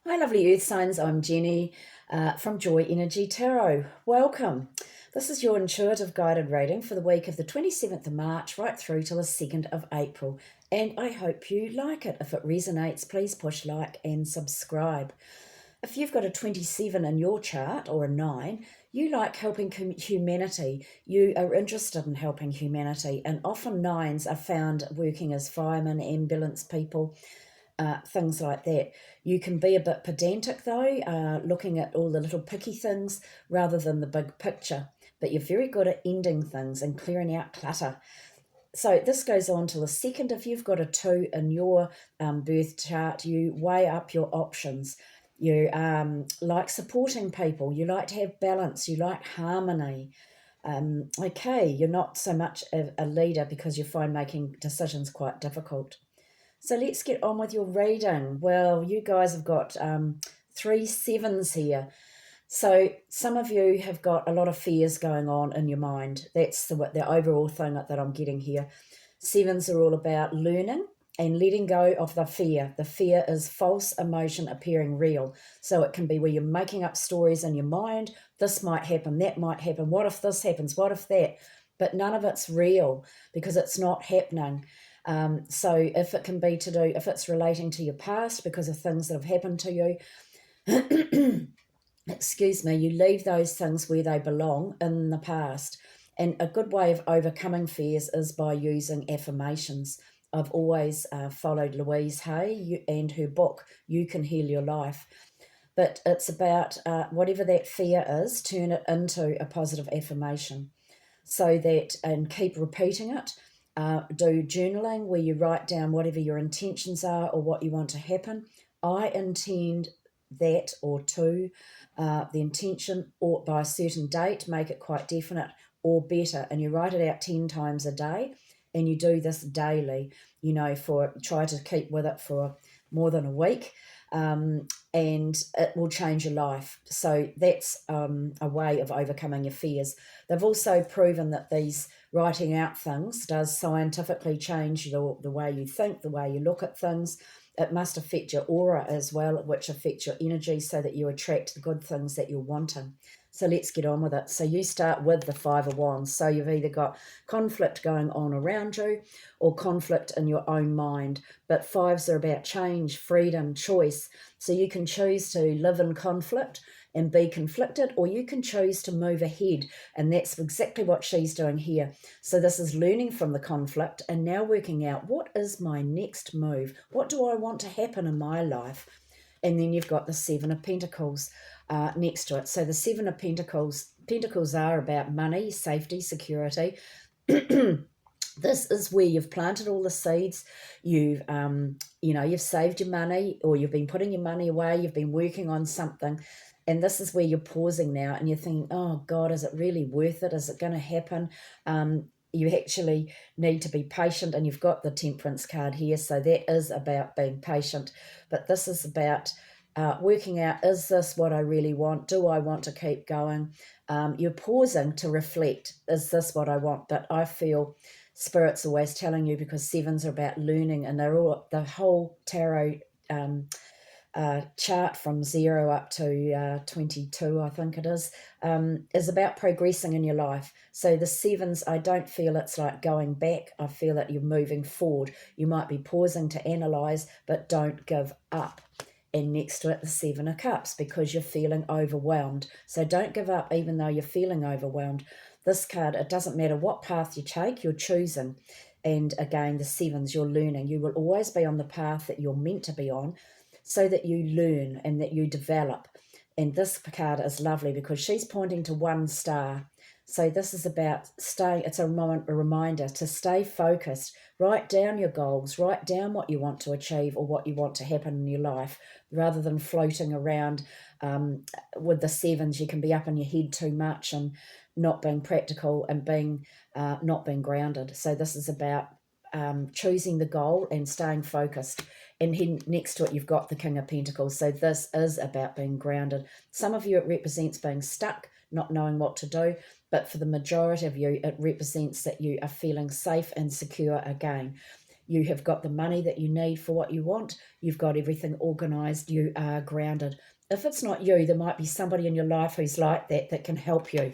Hi, lovely Earth signs. I'm Jenny from Joy Energy Tarot. Welcome. This is your intuitive guided reading for the week of the 27th of March right through till the 2nd of April. And I hope you like it. If it resonates, please push like and subscribe. If you've got a 27 in your chart or a 9, you like helping humanity. You are interested in helping humanity. And often 9s are found working as firemen, ambulance people, things like that. You can be a bit pedantic though, looking at all the little picky things rather than the big picture, but you're very good at ending things and clearing out clutter. So this goes on to the 2nd. If you've got a 2 in your birth chart, you weigh up your options. You like supporting people, you like to have balance, you like harmony. Okay, you're not so much a leader because you find making decisions quite difficult. So let's get on with your reading. Well, you guys have got 3 sevens here. So some of you have got a lot of fears going on in your mind. That's the overall thing that I'm getting here. Sevens are all about learning and letting go of the fear. The fear is false emotion appearing real. So it can be where you're making up stories in your mind. This might happen, that might happen. What if this happens? What if that? But none of it's real because it's not happening. So if it can be to do, if it's relating to your past because of things that have happened to you, excuse me, you leave those things where they belong in the past. And a good way of overcoming fears is by using affirmations. I've always followed Louise Hay and her book, You Can Heal Your Life. But it's about whatever that fear is, turn it into a positive affirmation. So that, and keep repeating it. Do journaling where you write down whatever your intentions are or what you want to happen. I intend that or to, the intention, or by a certain date, make it quite definite or better. And you write it out 10 times a day and you do this daily, try to keep with it for more than a week. And it will change your life. So that's a way of overcoming your fears. They've also proven that these writing out things does scientifically change the way you think, the way you look at things. It must affect your aura as well, which affects your energy so that you attract the good things that you're wanting. So let's get on with it. So you start with the 5 of Wands. So you've either got conflict going on around you or conflict in your own mind. But 5s are about change, freedom, choice. So you can choose to live in conflict and be conflicted, or you can choose to move ahead. And that's exactly what she's doing here. So this is learning from the conflict and now working out, what is my next move? What do I want to happen in my life? And then you've got the 7 of Pentacles next to it. So the 7 of Pentacles are about money, safety, security. This is where you've planted all the seeds. You've saved your money, or you've been putting your money away. You've been working on something. And this is where you're pausing now and you're thinking, oh God, is it really worth it? Is it going to happen? You actually need to be patient, and you've got the Temperance card here. So that is about being patient. But this is about working out, is this what I really want? Do I want to keep going? You're pausing to reflect, is this what I want? But I feel Spirit's always telling you, because 7s are about learning, and they're all, the whole tarot chart from 0 up to 22, I think it is about progressing in your life. So the 7s, I don't feel it's like going back. I feel that you're moving forward. You might be pausing to analyze, but don't give up. And next to it, the 7 of Cups, because you're feeling overwhelmed. So don't give up even though you're feeling overwhelmed. This card, it doesn't matter what path you take, you're choosing. And again, the 7s, you're learning. You will always be on the path that you're meant to be on, so that you learn and that you develop. And this card is lovely because she's pointing to 1 star. So this is about staying, it's a reminder to stay focused. Write down your goals, write down what you want to achieve or what you want to happen in your life, rather than floating around. With the 7s, you can be up in your head too much and not being practical and not being grounded. So this is about choosing the goal and staying focused. And next to it, you've got the King of Pentacles. So this is about being grounded. Some of you, it represents being stuck, not knowing what to do. But for the majority of you, it represents that you are feeling safe and secure again. You have got the money that you need for what you want. You've got everything organised. You are grounded. If it's not you, there might be somebody in your life who's like that can help you.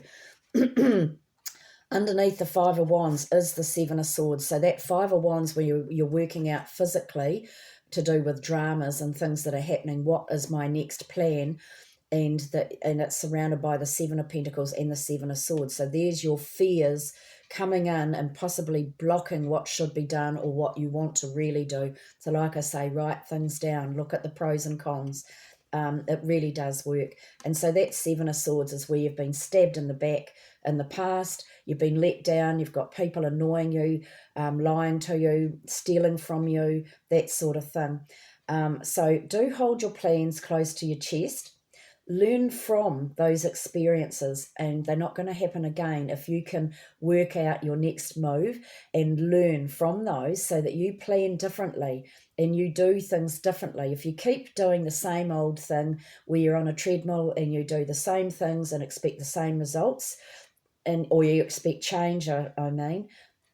Underneath the Five of Wands is the Seven of Swords. So that Five of Wands where you're working out physically to do with dramas and things that are happening. What is my next plan? And it's surrounded by the Seven of Pentacles and the Seven of Swords. So there's your fears coming in and possibly blocking what should be done or what you want to really do. So like I say, write things down, look at the pros and cons. It really does work. And so that Seven of Swords is where you've been stabbed in the back in the past, you've been let down, you've got people annoying you, lying to you, stealing from you, that sort of thing. So do hold your plans close to your chest. Learn from those experiences, and they're not going to happen again if you can work out your next move and learn from those so that you plan differently and you do things differently. If you keep doing the same old thing where you're on a treadmill and you do the same things and expect the same results, or you expect change,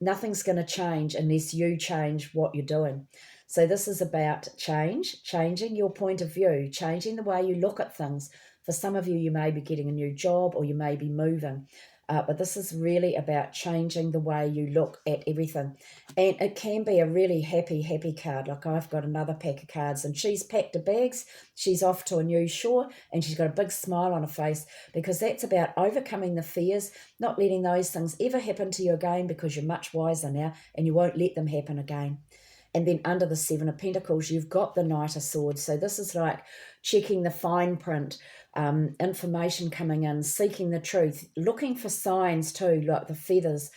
nothing's going to change unless you change what you're doing. So this is about changing your point of view, changing the way you look at things. For some of you, you may be getting a new job or you may be moving. But this is really about changing the way you look at everything. And it can be a really happy card. Like I've got another pack of cards and she's packed her bags. She's off to a new shore and she's got a big smile on her face because that's about overcoming the fears, not letting those things ever happen to you again because you're much wiser now and you won't let them happen again. And then under the Seven of Pentacles, you've got the Knight of Swords. So this is like checking the fine print, information coming in, seeking the truth, looking for signs too, like the feathers.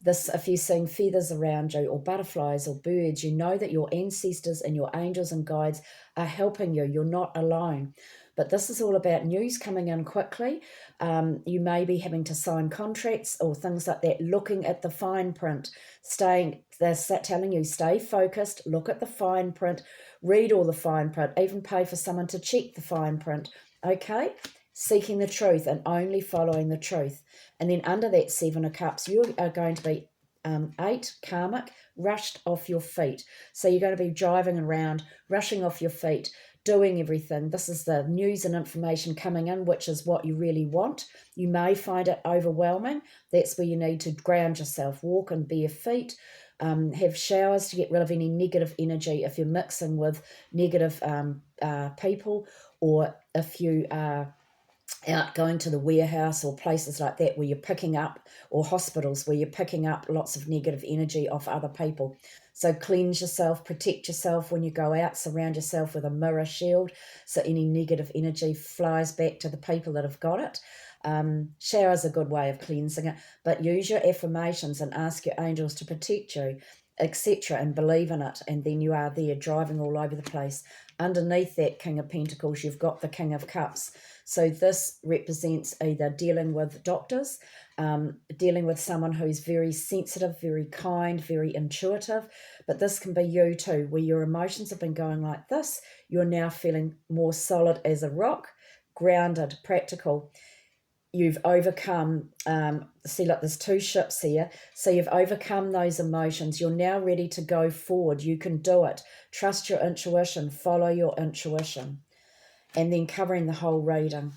If you're seeing feathers around you or butterflies or birds, you know that your ancestors and your angels and guides are helping you. You're not alone. But this is all about news coming in quickly. You may be having to sign contracts or things like that, looking at the fine print, they're telling you, stay focused, look at the fine print, read all the fine print, even pay for someone to check the fine print, okay? Seeking the truth and only following the truth. And then under that Seven of Cups, you are going to be 8, karmic, rushed off your feet. So you're going to be driving around, rushing off your feet, doing everything. This is the news and information coming in, which is what you really want. You may find it overwhelming. That's where you need to ground yourself, walk in bare feet, have showers to get rid of any negative energy if you're mixing with negative people, or if you are out going to the warehouse or places like that where you're picking up, or hospitals where you're picking up lots of negative energy off other people. So cleanse yourself, protect yourself when you go out, surround yourself with a mirror shield so any negative energy flies back to the people that have got it. Shower's a good way of cleansing it, but use your affirmations and ask your angels to protect you, etc., and believe in it, and then you are there driving all over the place. Underneath that King of Pentacles, you've got the King of Cups. So this represents either dealing with doctors, dealing with someone who's very sensitive, very kind, very intuitive, but this can be you too, where your emotions have been going like this. You're now feeling more solid as a rock, grounded, practical. You've overcome, see, look, there's 2 ships here. So you've overcome those emotions. You're now ready to go forward. You can do it. Trust your intuition. Follow your intuition. And then covering the whole reading.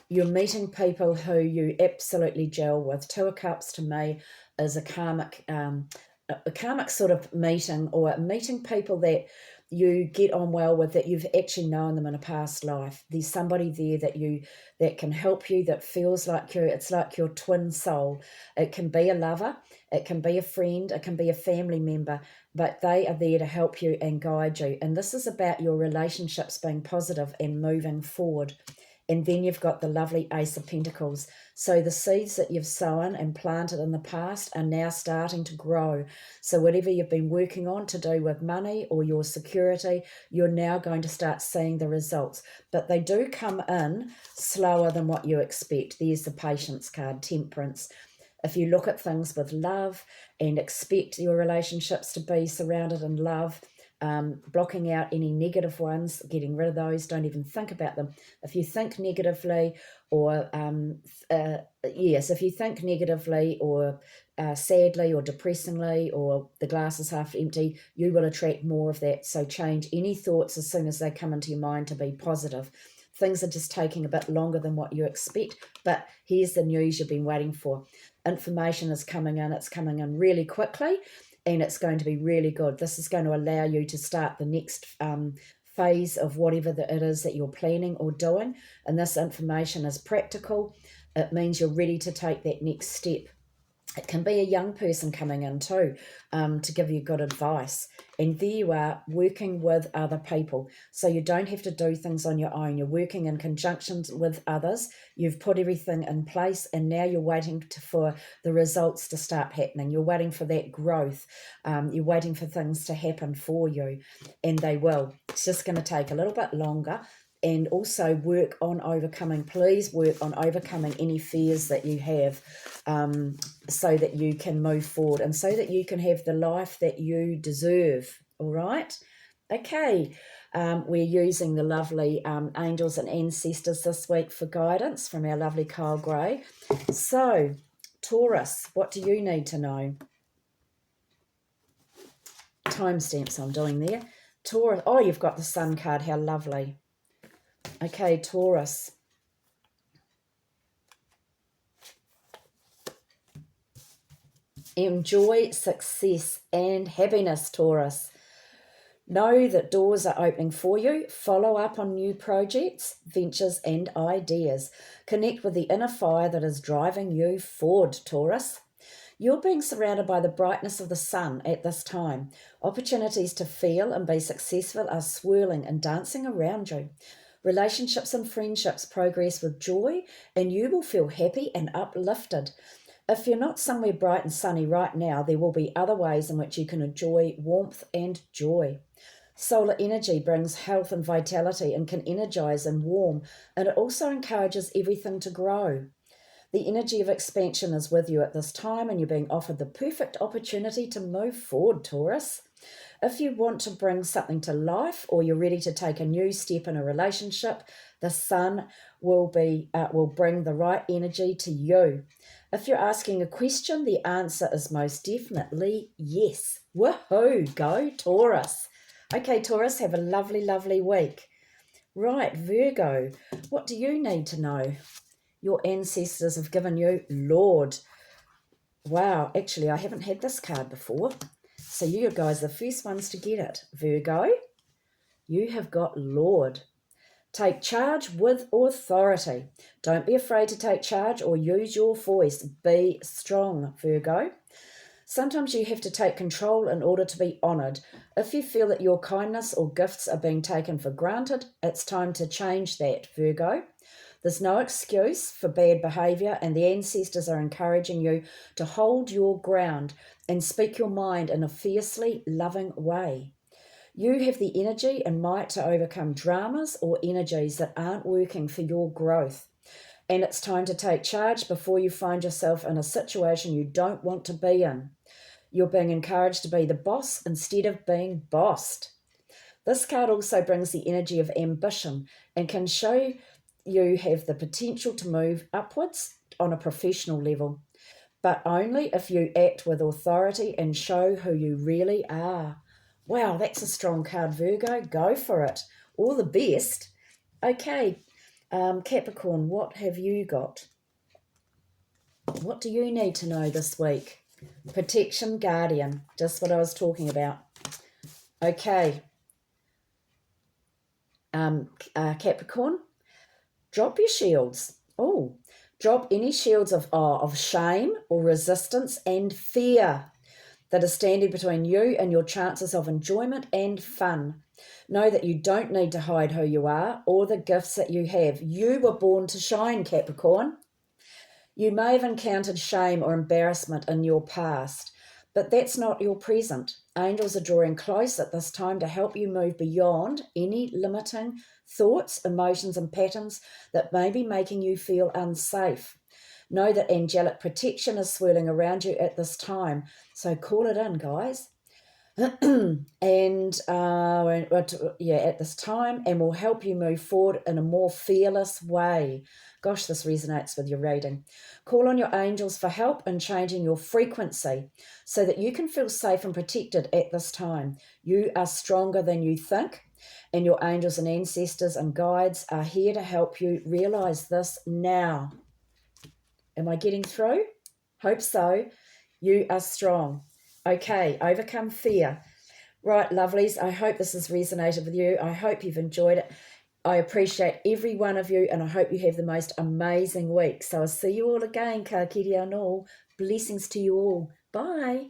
You're meeting people who you absolutely gel with. 2 of Cups to me is a karmic sort of meeting, or meeting people that you get on well with, that you've actually known them in a past life. There's somebody there that can help you, that feels like it's like your twin soul. It can be a lover, it can be a friend, it can be a family member, but they are there to help you and guide you. And this is about your relationships being positive and moving forward. And then you've got the lovely Ace of Pentacles. So the seeds that you've sown and planted in the past are now starting to grow. So whatever you've been working on to do with money or your security, you're now going to start seeing the results. But they do come in slower than what you expect. There's the Patience card, Temperance. If you look at things with love and expect your relationships to be surrounded in love, blocking out any negative ones, getting rid of those, don't even think about them. If you think negatively, or if you think negatively or sadly or depressingly, or the glass is half empty, you will attract more of that. So change any thoughts as soon as they come into your mind to be positive. Things are just taking a bit longer than what you expect, but here's the news you've been waiting for. Information is coming in. It's coming in really quickly, and it's going to be really good. This is going to allow you to start the next phase of whatever it is that you're planning or doing, and this information is practical. It means you're ready to take that next step. It can be a young person coming in too, to give you good advice. And there you are, working with other people. So you don't have to do things on your own. You're working in conjunction with others. You've put everything in place, and now you're waiting for the results to start happening. You're waiting for that growth. You're waiting for things to happen for you, and they will. It's just going to take a little bit longer. And also work on overcoming, please work on overcoming any fears that you have, so that you can move forward and so that you can have the life that you deserve, all right? Okay, we're using the lovely angels and ancestors this week for guidance from our lovely Kyle Gray. So, Taurus, what do you need to know? Timestamps I'm doing there. Taurus, oh, you've got the Sun card, how lovely. Okay, Taurus. Enjoy success and happiness, Taurus. Know that doors are opening for you. Follow up on new projects, ventures, and ideas. Connect with the inner fire that is driving you forward, Taurus. You're being surrounded by the brightness of the sun at this time. Opportunities to feel and be successful are swirling and dancing around you. Relationships and friendships progress with joy, and you will feel happy and uplifted. If you're not somewhere bright and sunny right now, there will be other ways in which you can enjoy warmth and joy. Solar energy brings health and vitality and can energize and warm, and it also encourages everything to grow. The energy of expansion is with you at this time, and you're being offered the perfect opportunity to move forward, Taurus. If you want to bring something to life, or you're ready to take a new step in a relationship, the sun will bring the right energy to you. If you're asking a question, the answer is most definitely yes. Woohoo! Go Taurus. Okay, Taurus, have a lovely, lovely week. Right, Virgo, what do you need to know? Your ancestors have given you Lord. Wow, actually, I haven't had this card before. So you guys are the first ones to get it. Virgo, you have got Lord. Take charge with authority. Don't be afraid to take charge or use your voice. Be strong, Virgo. Sometimes you have to take control in order to be honoured. If you feel that your kindness or gifts are being taken for granted, it's time to change that, Virgo. There's no excuse for bad behaviour, and the ancestors are encouraging you to hold your ground and speak your mind in a fiercely loving way. You have the energy and might to overcome dramas or energies that aren't working for your growth. And it's time to take charge before you find yourself in a situation you don't want to be in. You're being encouraged to be the boss instead of being bossed. This card also brings the energy of ambition and can show you have the potential to move upwards on a professional level, but only if you act with authority and show who you really are. Wow, that's a strong card, Virgo. Go for it. All the best. Okay, Capricorn, what have you got? What do you need to know this week? Protection, Guardian, just what I was talking about. Okay, Capricorn, drop your shields. Oh, drop any shields of shame or resistance and fear that are standing between you and your chances of enjoyment and fun. Know that you don't need to hide who you are or the gifts that you have. You were born to shine, Capricorn. You may have encountered shame or embarrassment in your past, but that's not your present. Angels are drawing close at this time to help you move beyond any limiting thoughts, emotions, and patterns that may be making you feel unsafe. Know that angelic protection is swirling around you at this time, so call it in, guys. and at this time, and will help you move forward in a more fearless way. Gosh, this resonates with your reading. Call on your angels for help in changing your frequency so that you can feel safe and protected at this time. You are stronger than you think, and your angels and ancestors and guides are here to help you realize this now. Am I getting through? Hope so. You are strong. Okay, overcome fear. Right, lovelies, I hope this has resonated with you. I hope you've enjoyed it. I appreciate every one of you, and I hope you have the most amazing week. So I'll see you all again. Ka kiri anō. Blessings to you all. Bye.